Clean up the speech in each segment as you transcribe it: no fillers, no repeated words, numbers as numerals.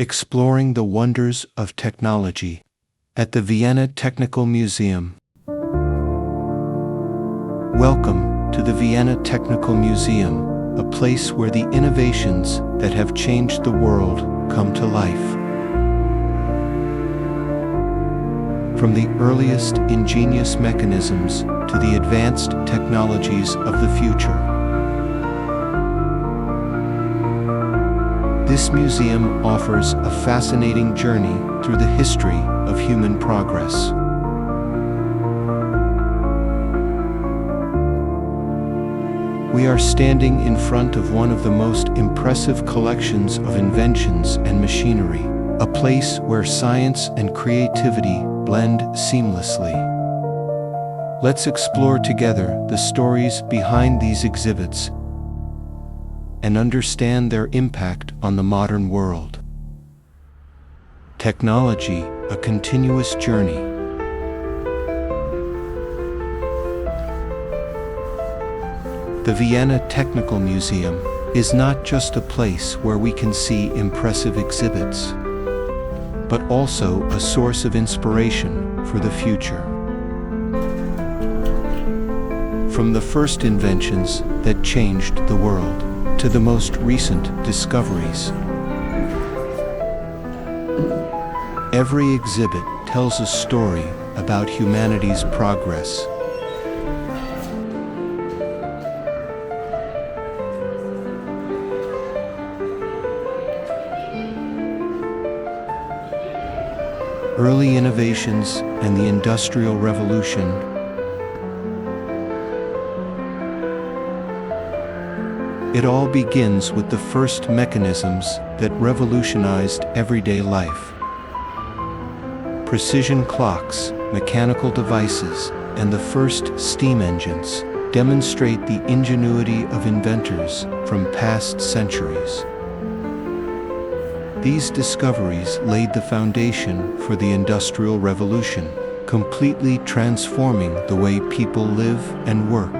exploring the wonders of technology at the Vienna Technical Museum. Welcome to the Vienna Technical Museum, a place where the innovations that have changed the world come to life. From the earliest ingenious mechanisms to the advanced technologies of the future. This museum offers a fascinating journey through the history of human progress. We are standing in front of one of the most impressive collections of inventions and machinery, a place where science and creativity blend seamlessly. Let's explore together the stories behind these exhibits and understand their impact on the modern world. Technology, a continuous journey. The Vienna Technical Museum is not just a place where we can see impressive exhibits, but also a source of inspiration for the future. From the first inventions that changed the world, to the most recent discoveries. Every exhibit tells a story about humanity's progress. Early innovations and the Industrial Revolution. It all begins with the first mechanisms that revolutionized everyday life. Precision clocks, mechanical devices, and the first steam engines demonstrate the ingenuity of inventors from past centuries. These discoveries laid the foundation for the Industrial Revolution, completely transforming the way people live and work.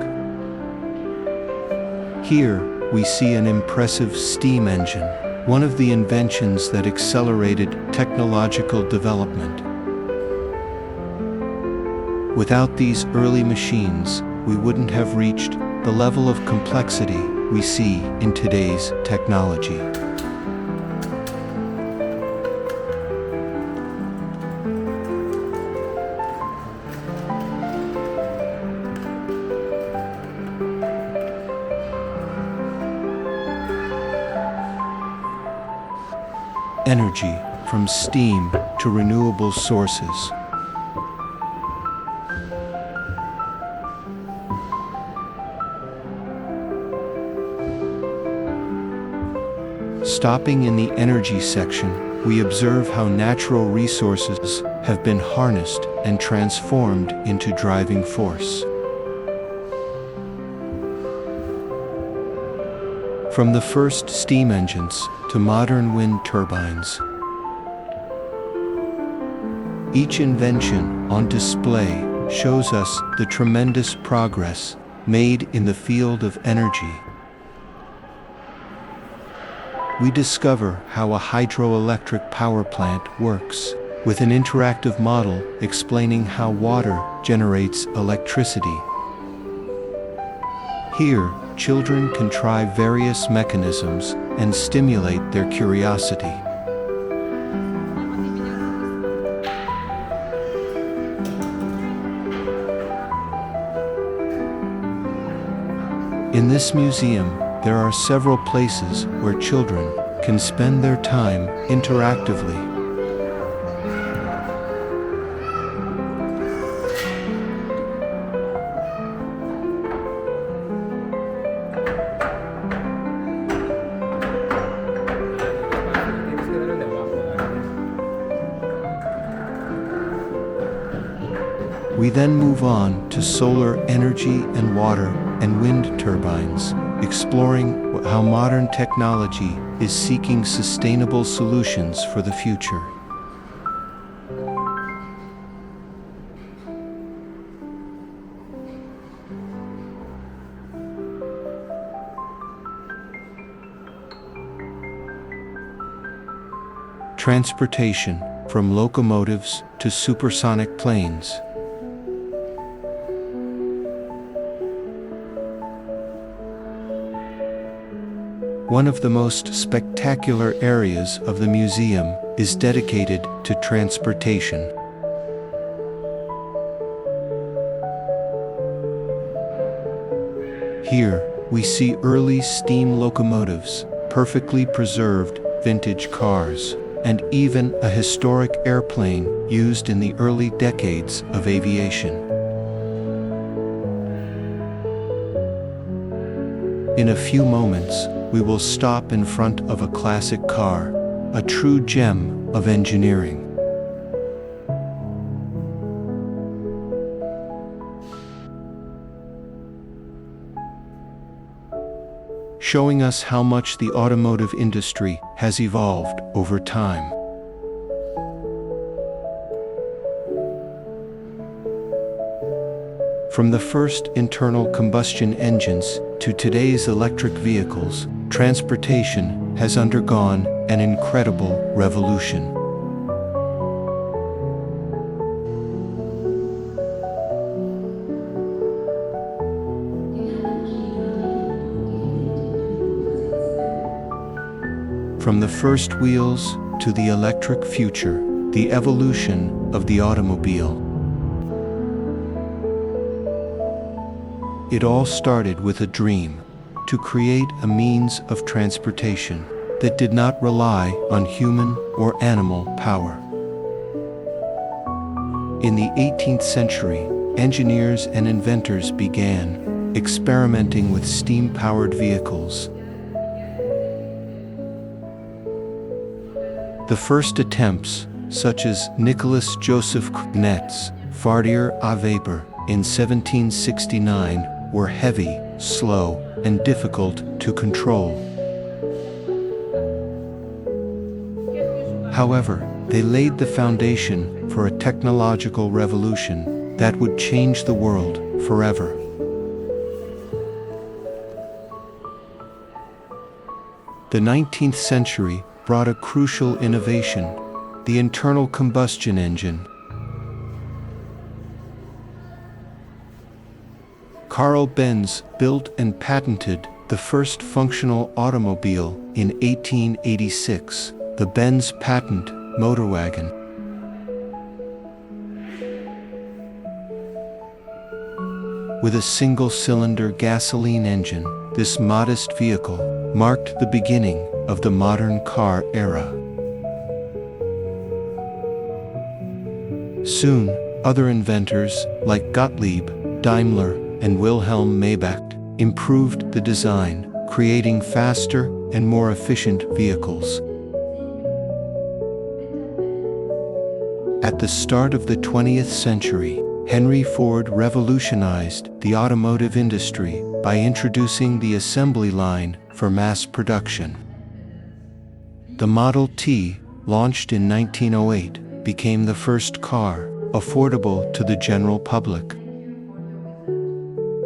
Here, we see an impressive steam engine, one of the inventions that accelerated technological development. Without these early machines, we wouldn't have reached the level of complexity we see in today's technology. Energy, from steam to renewable sources. Stopping in the energy section, we observe how natural resources have been harnessed and transformed into driving force. From the first steam engines to modern wind turbines. Each invention on display shows us the tremendous progress made in the field of energy. We discover how a hydroelectric power plant works, with an interactive model explaining how water generates electricity. Here, children can try various mechanisms and stimulate their curiosity. In this museum, there are several places where children can spend their time interactively. We then move on to solar energy and water and wind turbines, exploring how modern technology is seeking sustainable solutions for the future. Transportation, from locomotives to supersonic planes. One of the most spectacular areas of the museum is dedicated to transportation. Here, we see early steam locomotives, perfectly preserved vintage cars, and even a historic airplane used in the early decades of aviation. In a few moments, we will stop in front of a classic car, a true gem of engineering. Showing us how much the automotive industry has evolved over time. From the first internal combustion engines to today's electric vehicles, transportation has undergone an incredible revolution. From the first wheels to the electric future, the evolution of the automobile. It all started with a dream, to create a means of transportation that did not rely on human or animal power. In the 18th century, engineers and inventors began experimenting with steam-powered vehicles. The first attempts, such as Nicholas Joseph Knet's Fahrdier à Vapor in 1769, were heavy, slow, and difficult to control. However, they laid the foundation for a technological revolution that would change the world forever. The 19th century brought a crucial innovation, the internal combustion engine. Carl Benz built and patented the first functional automobile in 1886, the Benz patent motorwagen. With a single-cylinder gasoline engine, this modest vehicle marked the beginning of the modern car era. Soon, other inventors like Gottlieb Daimler and Wilhelm Maybach improved the design, creating faster and more efficient vehicles. At the start of the 20th century, Henry Ford revolutionized the automotive industry by introducing the assembly line for mass production. The Model T, launched in 1908, became the first car affordable to the general public.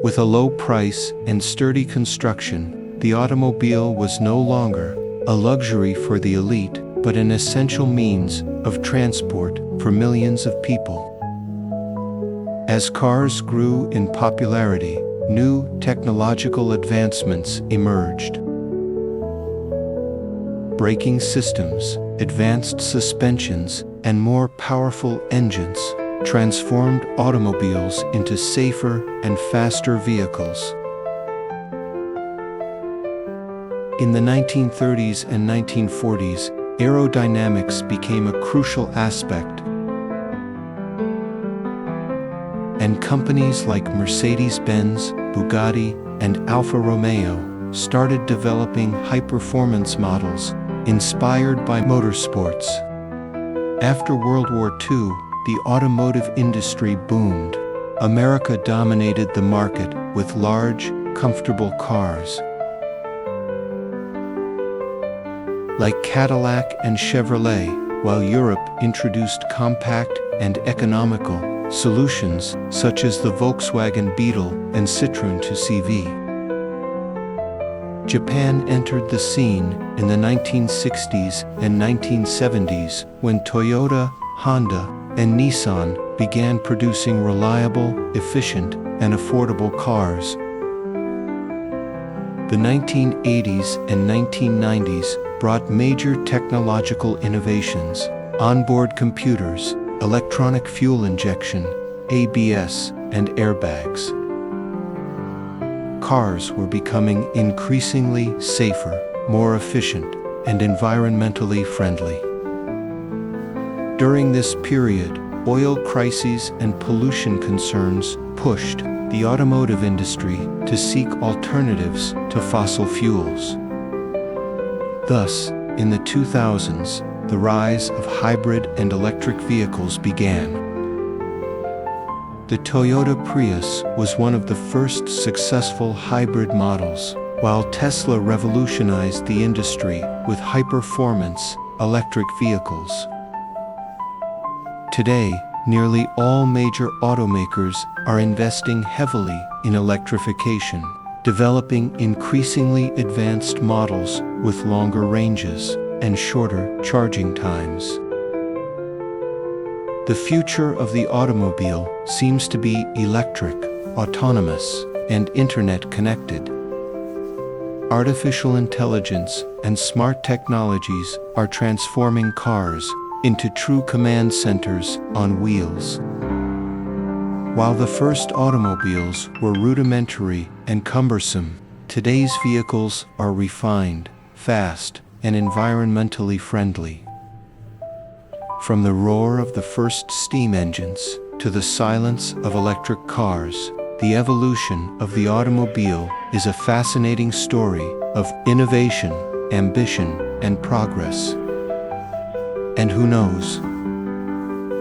With a low price and sturdy construction, the automobile was no longer a luxury for the elite, but an essential means of transport for millions of people. As cars grew in popularity, new technological advancements emerged. Braking systems, advanced suspensions, and more powerful engines transformed automobiles into safer and faster vehicles. In the 1930s and 1940s, aerodynamics became a crucial aspect, and companies like Mercedes-Benz, Bugatti, and Alfa Romeo started developing high-performance models inspired by motorsports. After World War II, the automotive industry boomed. America dominated the market with large, comfortable cars like Cadillac and Chevrolet, while Europe introduced compact and economical solutions such as the Volkswagen Beetle and Citroën 2CV. Japan entered the scene in the 1960s and 1970s when Toyota, Honda, and Nissan began producing reliable, efficient, and affordable cars. The 1980s and 1990s brought major technological innovations: onboard computers, electronic fuel injection, ABS, and airbags. Cars were becoming increasingly safer, more efficient, and environmentally friendly. During this period, oil crises and pollution concerns pushed the automotive industry to seek alternatives to fossil fuels. Thus, in the 2000s, the rise of hybrid and electric vehicles began. The Toyota Prius was one of the first successful hybrid models, while Tesla revolutionized the industry with high-performance electric vehicles. Today, nearly all major automakers are investing heavily in electrification, developing increasingly advanced models with longer ranges and shorter charging times. The future of the automobile seems to be electric, autonomous, and internet-connected. Artificial intelligence and smart technologies are transforming cars into true command centers on wheels. While the first automobiles were rudimentary and cumbersome, today's vehicles are refined, fast, and environmentally friendly. From the roar of the first steam engines to the silence of electric cars, the evolution of the automobile is a fascinating story of innovation, ambition, and progress. And who knows?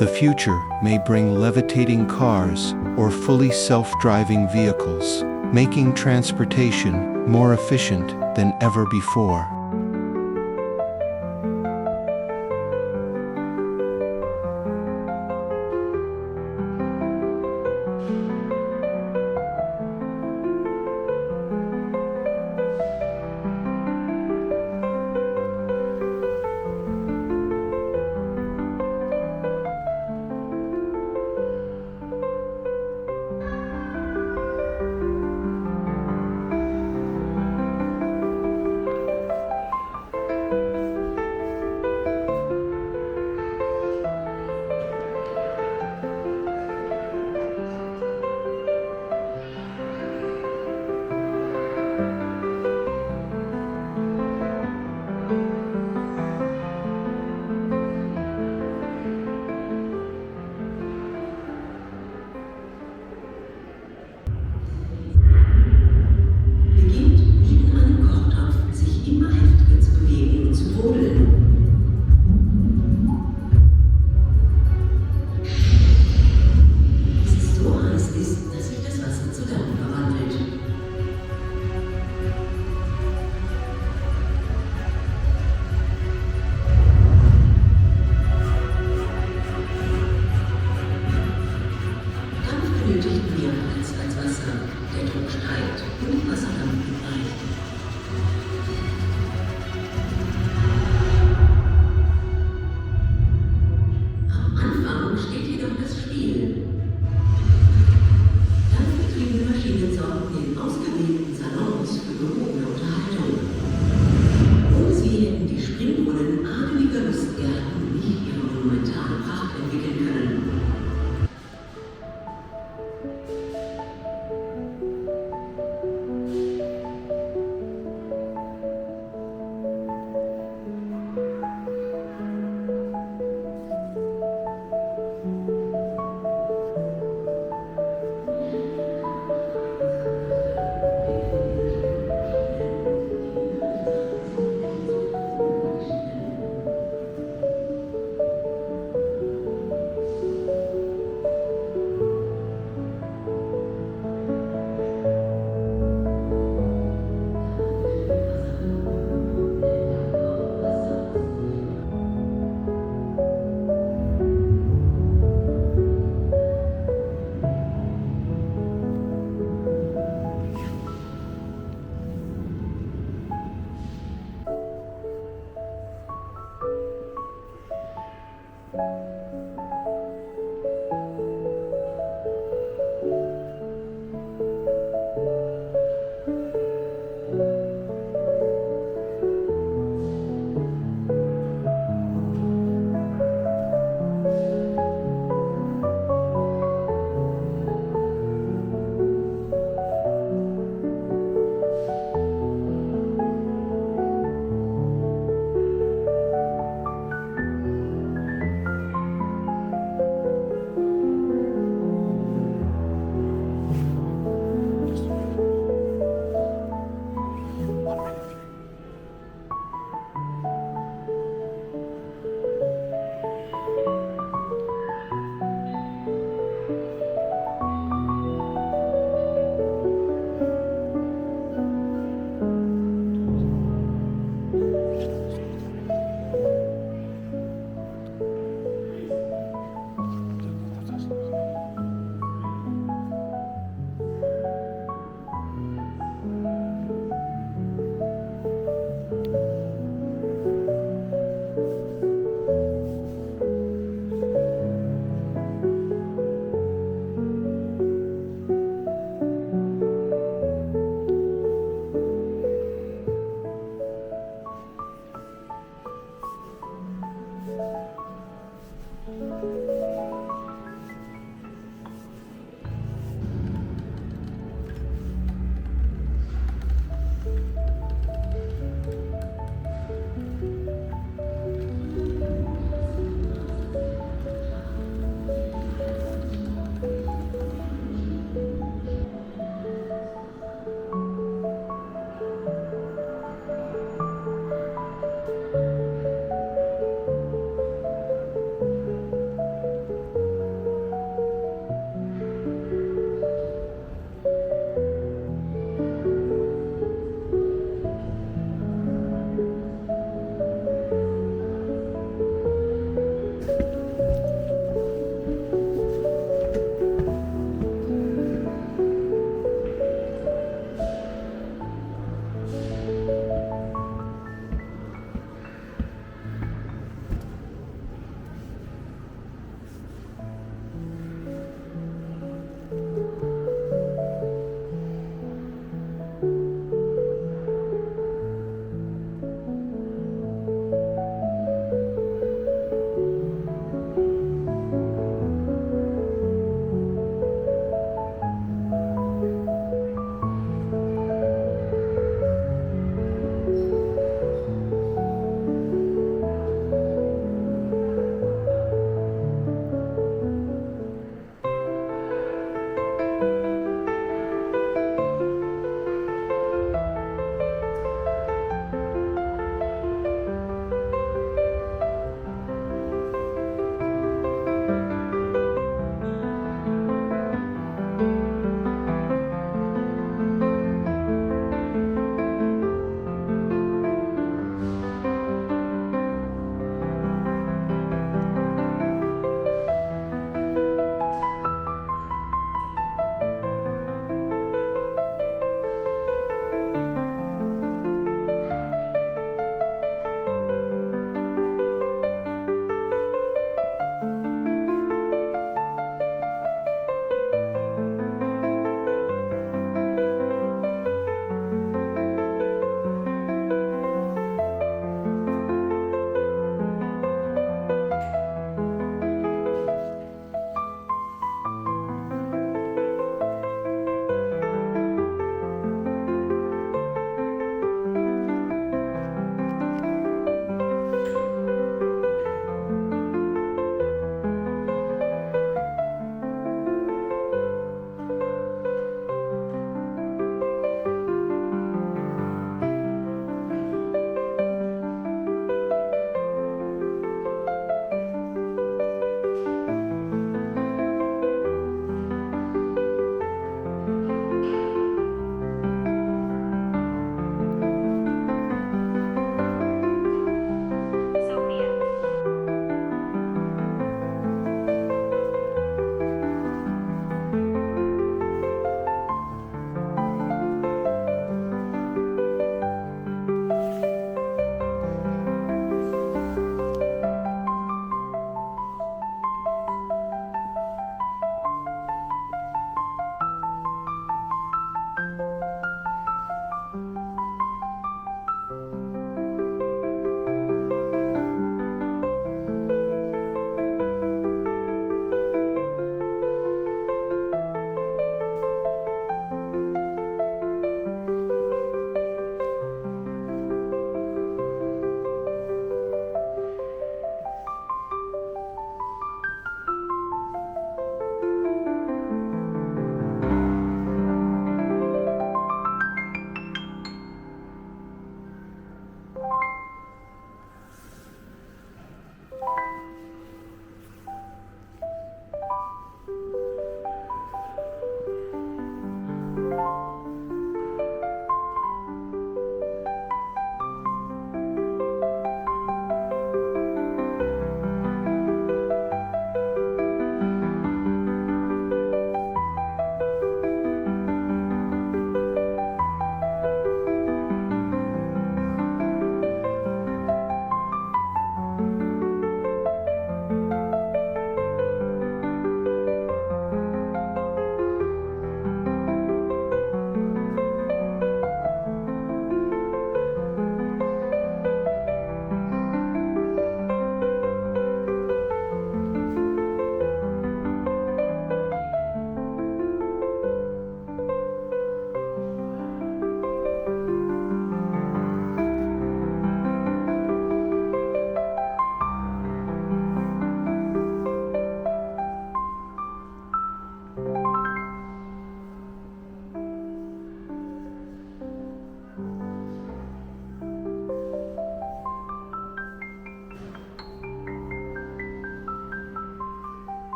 The future may bring levitating cars or fully self-driving vehicles, making transportation more efficient than ever before.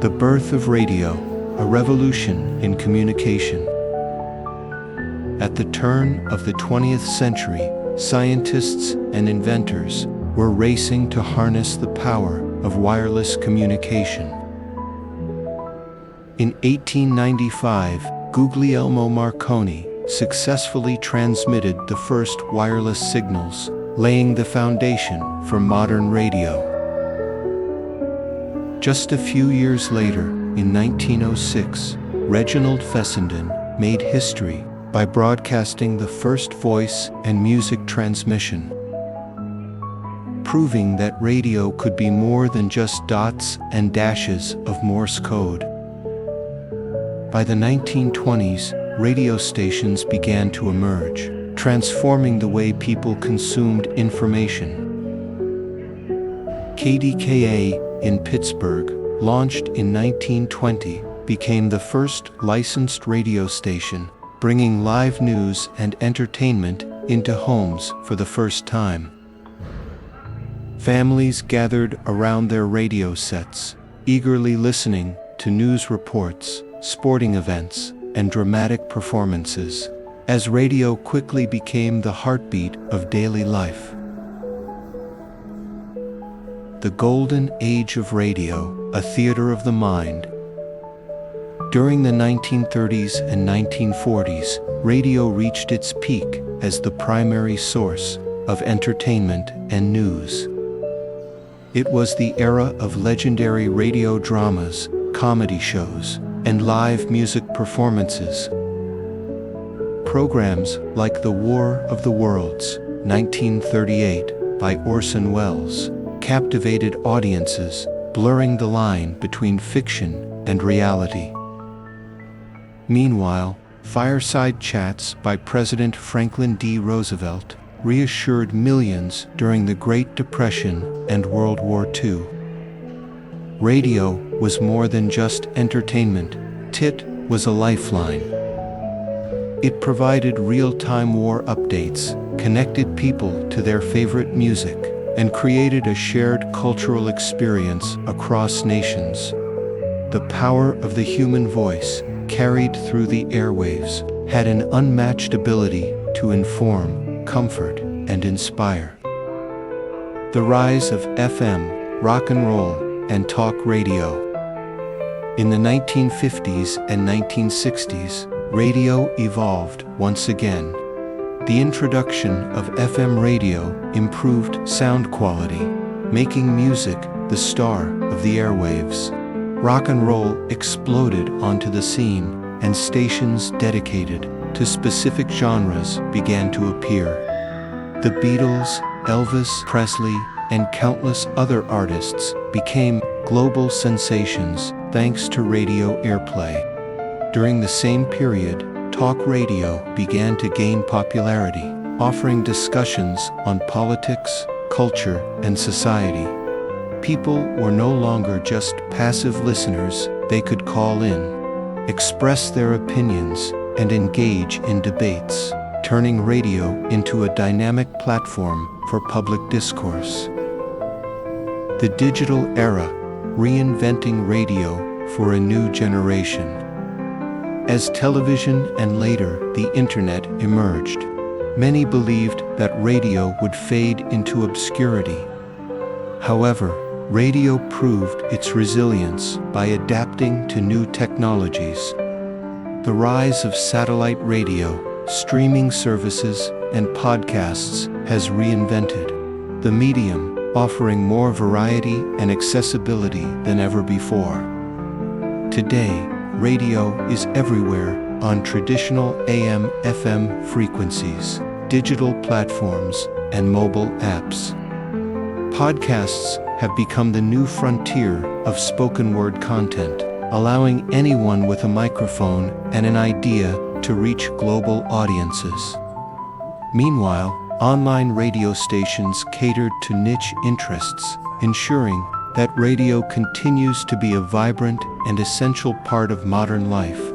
The birth of radio, a revolution in communication. At the turn of the 20th century, scientists and inventors were racing to harness the power of wireless communication. In 1895, Guglielmo Marconi successfully transmitted the first wireless signals, laying the foundation for modern radio. Just a few years later, in 1906, Reginald Fessenden made history by broadcasting the first voice and music transmission, proving that radio could be more than just dots and dashes of Morse code. By the 1920s, radio stations began to emerge, transforming the way people consumed information. KDKA in Pittsburgh, launched in 1920, became the first licensed radio station, bringing live news and entertainment into homes for the first time. Families gathered around their radio sets, eagerly listening to news reports, sporting events, and dramatic performances, as radio quickly became the heartbeat of daily life. The golden age of radio, a theater of the mind. During the 1930s and 1940s, radio reached its peak as the primary source of entertainment and news. It was the era of legendary radio dramas, comedy shows, and live music performances. Programs like The War of the Worlds, 1938, by Orson Welles, captivated audiences, blurring the line between fiction and reality. Meanwhile, fireside chats by President Franklin D. Roosevelt reassured millions during the Great Depression and World War II. Radio was more than just entertainment, it was a lifeline. It provided real-time war updates, connected people to their favorite music, and created a shared cultural experience across nations. The power of the human voice, carried through the airwaves, had an unmatched ability to inform, comfort, and inspire. The rise of FM, rock and roll, and talk radio. In the 1950s and 1960s, radio evolved once again. The introduction of FM radio improved sound quality, making music the star of the airwaves. Rock and roll exploded onto the scene, and stations dedicated to specific genres began to appear. The Beatles, Elvis Presley, and countless other artists became global sensations thanks to radio airplay. During the same period, talk radio began to gain popularity, offering discussions on politics, culture, and society. People were no longer just passive listeners, they could call in, express their opinions, and engage in debates, turning radio into a dynamic platform for public discourse. The digital era, reinventing radio for a new generation. As television and later the internet emerged, many believed that radio would fade into obscurity. However, radio proved its resilience by adapting to new technologies. The rise of satellite radio, streaming services, and podcasts has reinvented the medium, offering more variety and accessibility than ever before. Today, radio is everywhere on traditional AM/FM frequencies, digital platforms, and mobile apps. Podcasts have become the new frontier of spoken word content, allowing anyone with a microphone and an idea to reach global audiences. Meanwhile, online radio stations catered to niche interests, ensuring that radio continues to be a vibrant and essential part of modern life.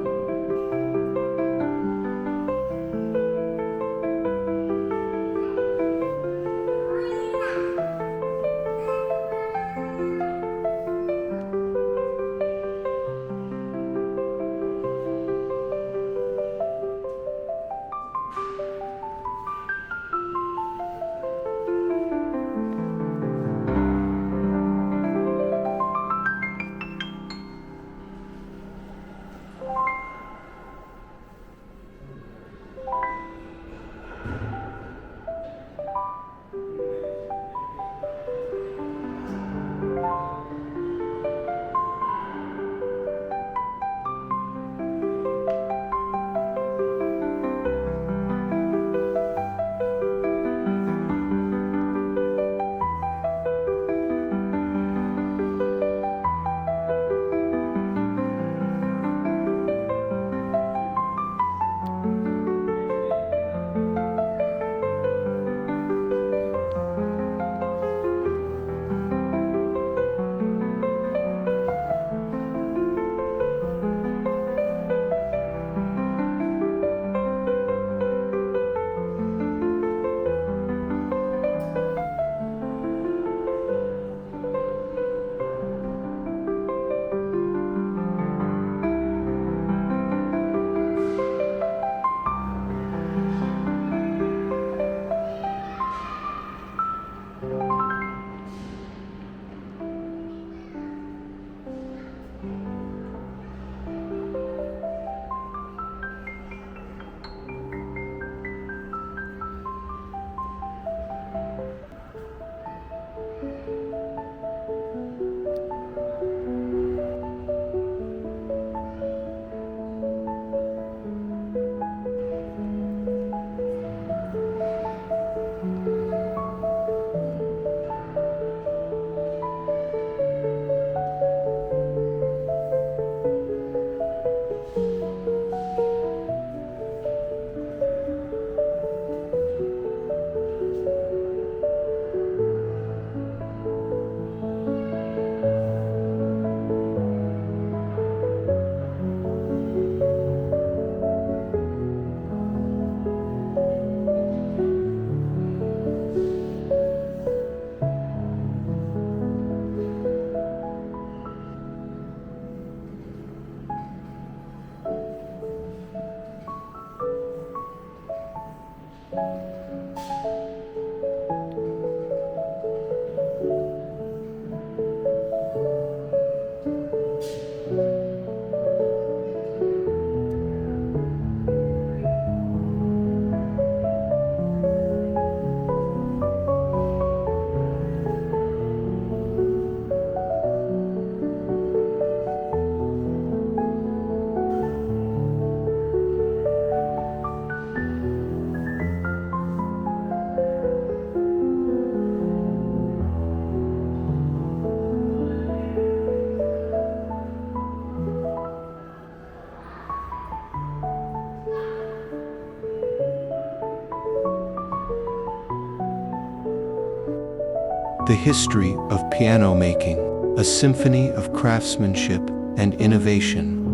The history of piano making, a symphony of craftsmanship and innovation.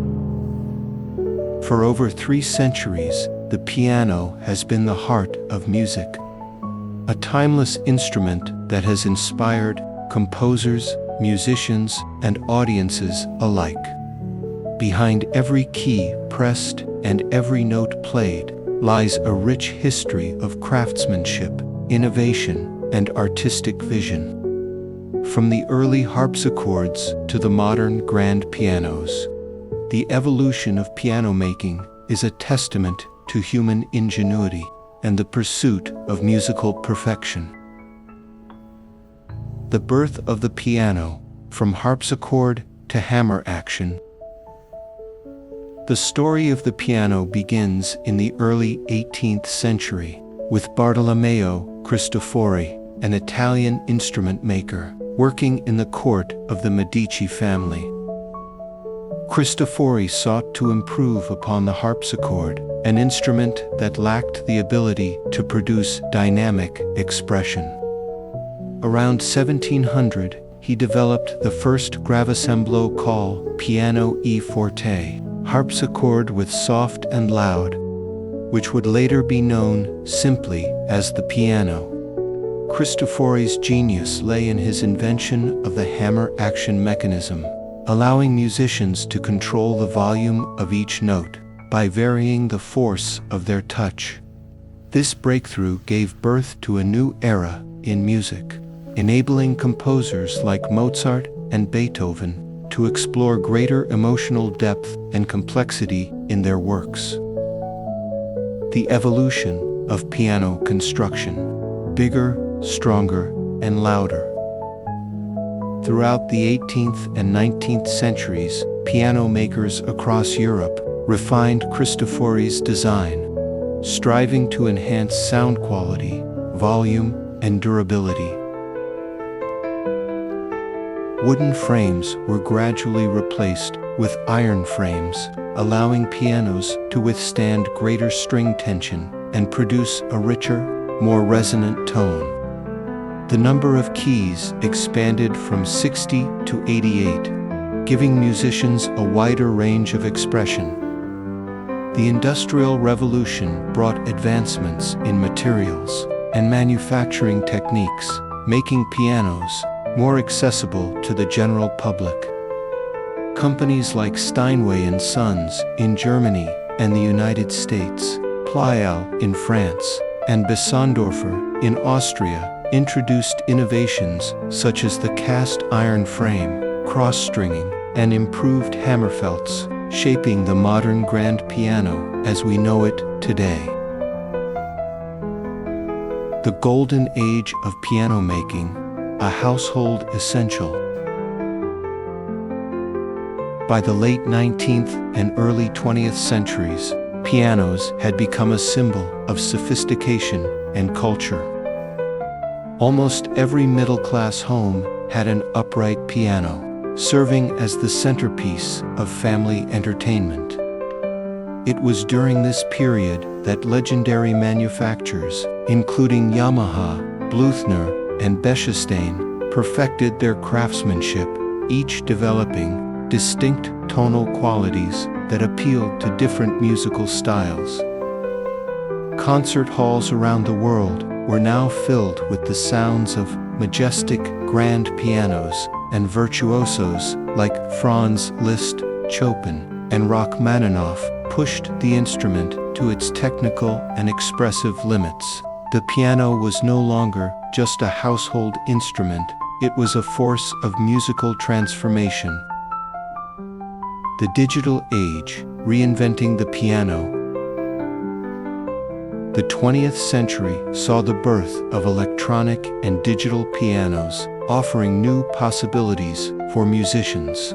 For over 3 centuries, the piano has been the heart of music, a timeless instrument that has inspired composers, musicians, and audiences alike. Behind every key pressed and every note played lies a rich history of craftsmanship, innovation, and artistic vision. From the early harpsichords to the modern grand pianos, the evolution of piano making is a testament to human ingenuity and the pursuit of musical perfection. The birth of the piano, from harpsichord to hammer action. The story of the piano begins in the early 18th century with Bartolomeo Cristofori, an Italian instrument maker, working in the court of the Medici family. Cristofori sought to improve upon the harpsichord, an instrument that lacked the ability to produce dynamic expression. Around 1700, he developed the first gravissemblo called piano e forte, harpsichord with soft and loud, which would later be known simply as the piano. Cristofori's genius lay in his invention of the hammer action mechanism, allowing musicians to control the volume of each note by varying the force of their touch. This breakthrough gave birth to a new era in music, enabling composers like Mozart and Beethoven to explore greater emotional depth and complexity in their works. The evolution of piano construction: bigger, stronger, and louder. Throughout the 18th and 19th centuries, piano makers across Europe refined Cristofori's design, striving to enhance sound quality, volume, and durability. Wooden frames were gradually replaced with iron frames, allowing pianos to withstand greater string tension and produce a richer, more resonant tone. The number of keys expanded from 60 to 88, giving musicians a wider range of expression. The Industrial Revolution brought advancements in materials and manufacturing techniques, making pianos more accessible to the general public. Companies like Steinway & Sons in Germany and the United States, Pleyel in France, and Bissandorfer in Austria introduced innovations such as the cast iron frame, cross-stringing, and improved hammerfelts, shaping the modern grand piano as we know it today. The golden age of piano making, a household essential. By the late 19th and early 20th centuries, pianos had become a symbol of sophistication and culture. Almost every middle-class home had an upright piano, serving as the centerpiece of family entertainment. It was during this period that legendary manufacturers, including Yamaha, Bluthner, and Bechstein, perfected their craftsmanship, each developing distinct tonal qualities that appealed to different musical styles. Concert halls around the world were now filled with the sounds of majestic grand pianos, and virtuosos like Franz Liszt, Chopin, and Rachmaninoff pushed the instrument to its technical and expressive limits. The piano was no longer just a household instrument, it was a force of musical transformation. The digital age, reinventing the piano. The 20th century saw the birth of electronic and digital pianos, offering new possibilities for musicians.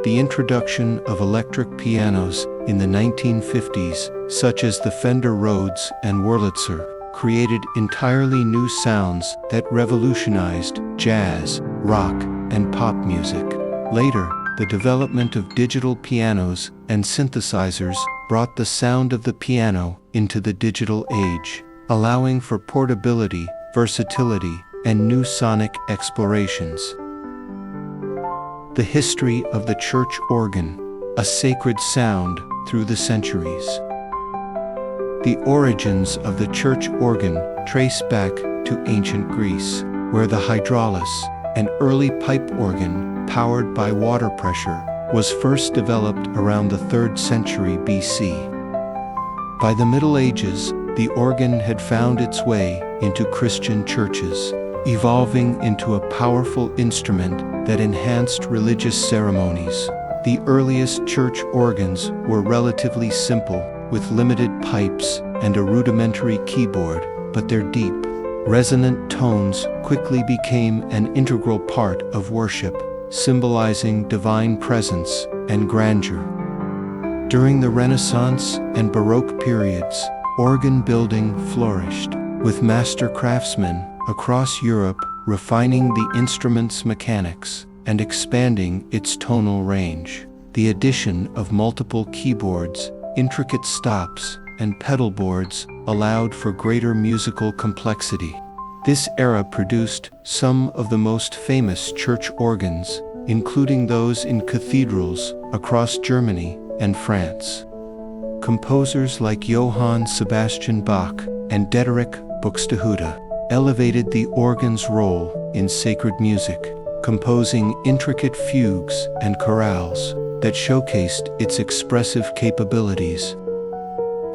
The introduction of electric pianos in the 1950s, such as the Fender Rhodes and Wurlitzer, created entirely new sounds that revolutionized jazz, rock, and pop music. Later, the development of digital pianos and synthesizers brought the sound of the piano into the digital age, allowing for portability, versatility, and new sonic explorations. The history of the church organ, a sacred sound through the centuries. The origins of the church organ trace back to ancient Greece, where the hydraulis, an early pipe organ powered by water pressure, was first developed around the 3rd century BC. By the Middle Ages, the organ had found its way into Christian churches, evolving into a powerful instrument that enhanced religious ceremonies. The earliest church organs were relatively simple, with limited pipes and a rudimentary keyboard, but their deep, resonant tones quickly became an integral part of worship, symbolizing divine presence and grandeur. During the Renaissance and Baroque periods, organ building flourished, with master craftsmen across Europe refining the instrument's mechanics and expanding its tonal range. The addition of multiple keyboards, intricate stops, and pedal boards allowed for greater musical complexity. This era produced some of the most famous church organs, including those in cathedrals across Germany and France. Composers like Johann Sebastian Bach and Diederik Buxtehude elevated the organ's role in sacred music, composing intricate fugues and chorales that showcased its expressive capabilities.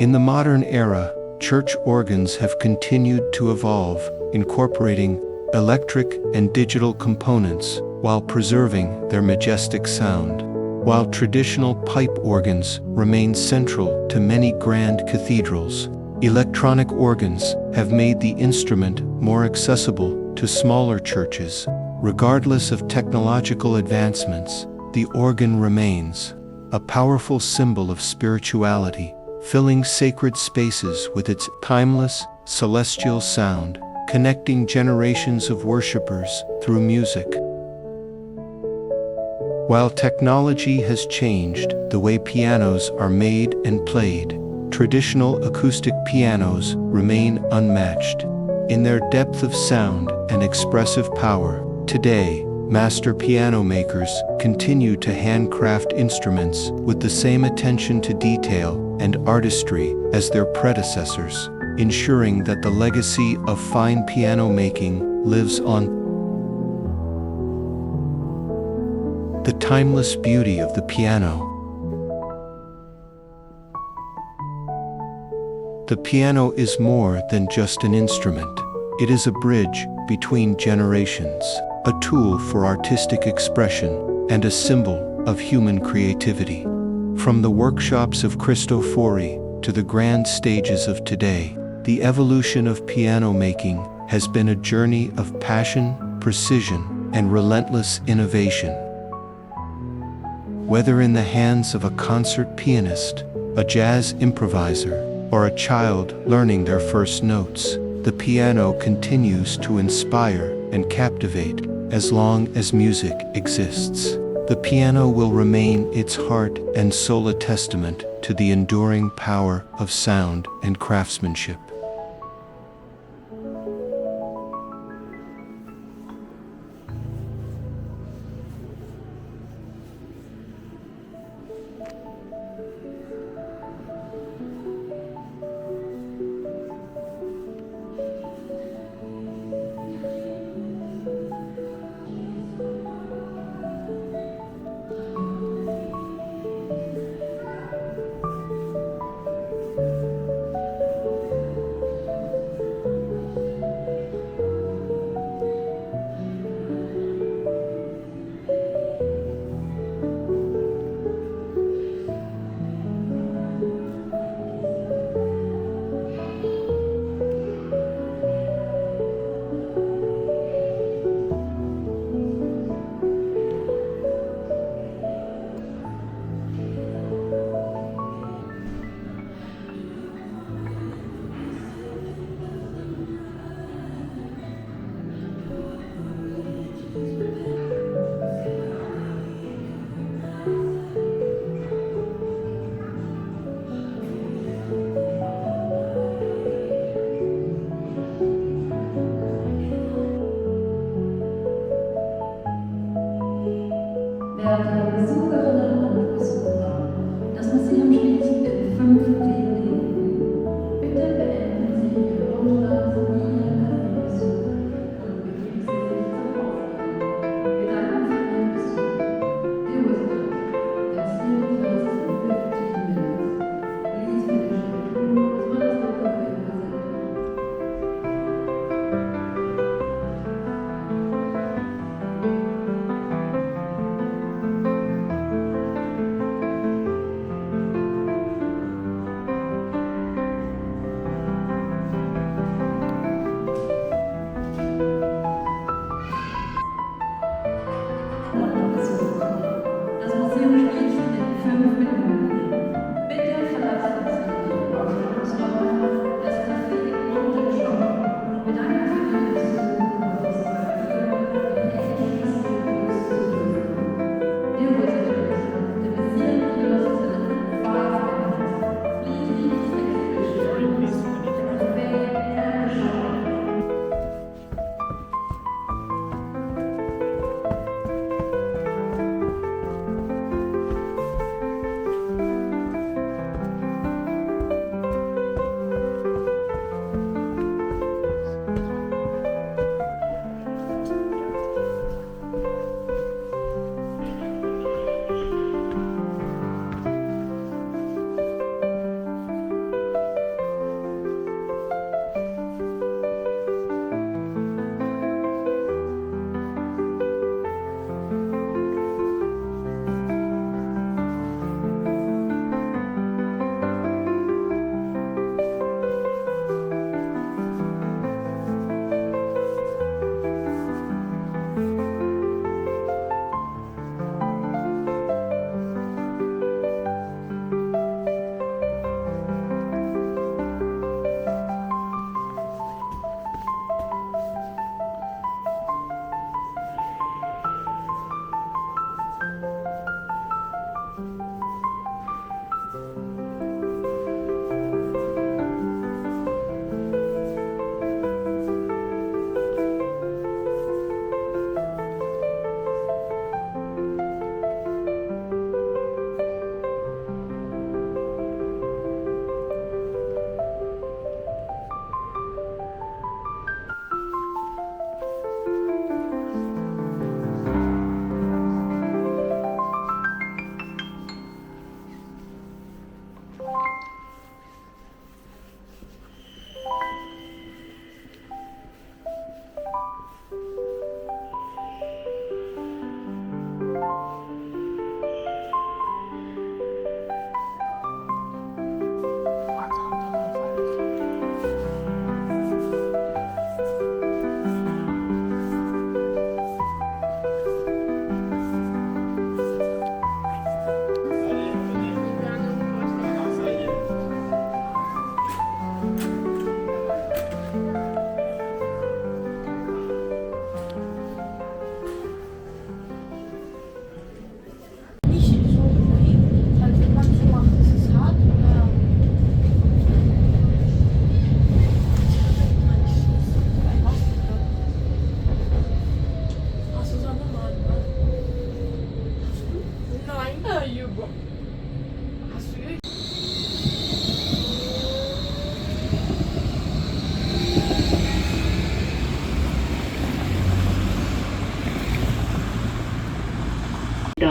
In the modern era, church organs have continued to evolve, incorporating electric and digital components while preserving their majestic sound. While traditional pipe organs remain central to many grand cathedrals, electronic organs have made the instrument more accessible to smaller churches. Regardless of technological advancements, the organ remains a powerful symbol of spirituality, filling sacred spaces with its timeless, celestial sound, connecting generations of worshipers through music. While technology has changed the way pianos are made and played, traditional acoustic pianos remain unmatched. In their depth of sound and expressive power, today, master piano makers continue to handcraft instruments with the same attention to detail and artistry as their predecessors, ensuring that the legacy of fine piano making lives on. The timeless beauty of the piano. The piano is more than just an instrument. It is a bridge between generations, a tool for artistic expression, and a symbol of human creativity. From the workshops of Cristofori to the grand stages of today, the evolution of piano making has been a journey of passion, precision, and relentless innovation. Whether in the hands of a concert pianist, a jazz improviser, or a child learning their first notes, the piano continues to inspire and captivate as long as music exists. The piano will remain its heart and soul, a testament to the enduring power of sound and craftsmanship. Werte Besucherinnen und Besucher, das Museum schließt in 15 Minuten. Bitte beenden Sie Ihre Rundreise Wien-Besuch und begeben Sie sich zum Aufnehmen. Wir danken für Ihren Besuch. Dear visitors, the museum closes in 15 minutes. Please finish your tour as well as local visit.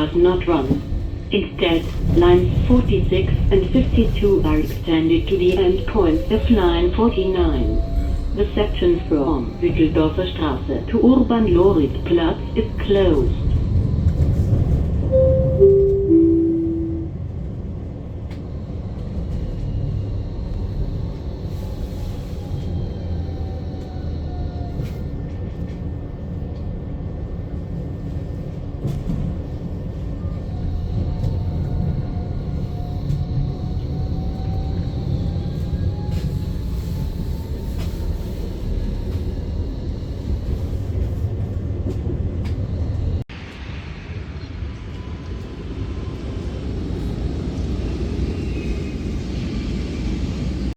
does not run. Instead, lines 46 and 52 are extended to the endpoint of line 49. The section from Bütteldorfer Straße to Urban-Loritz-Platz is closed.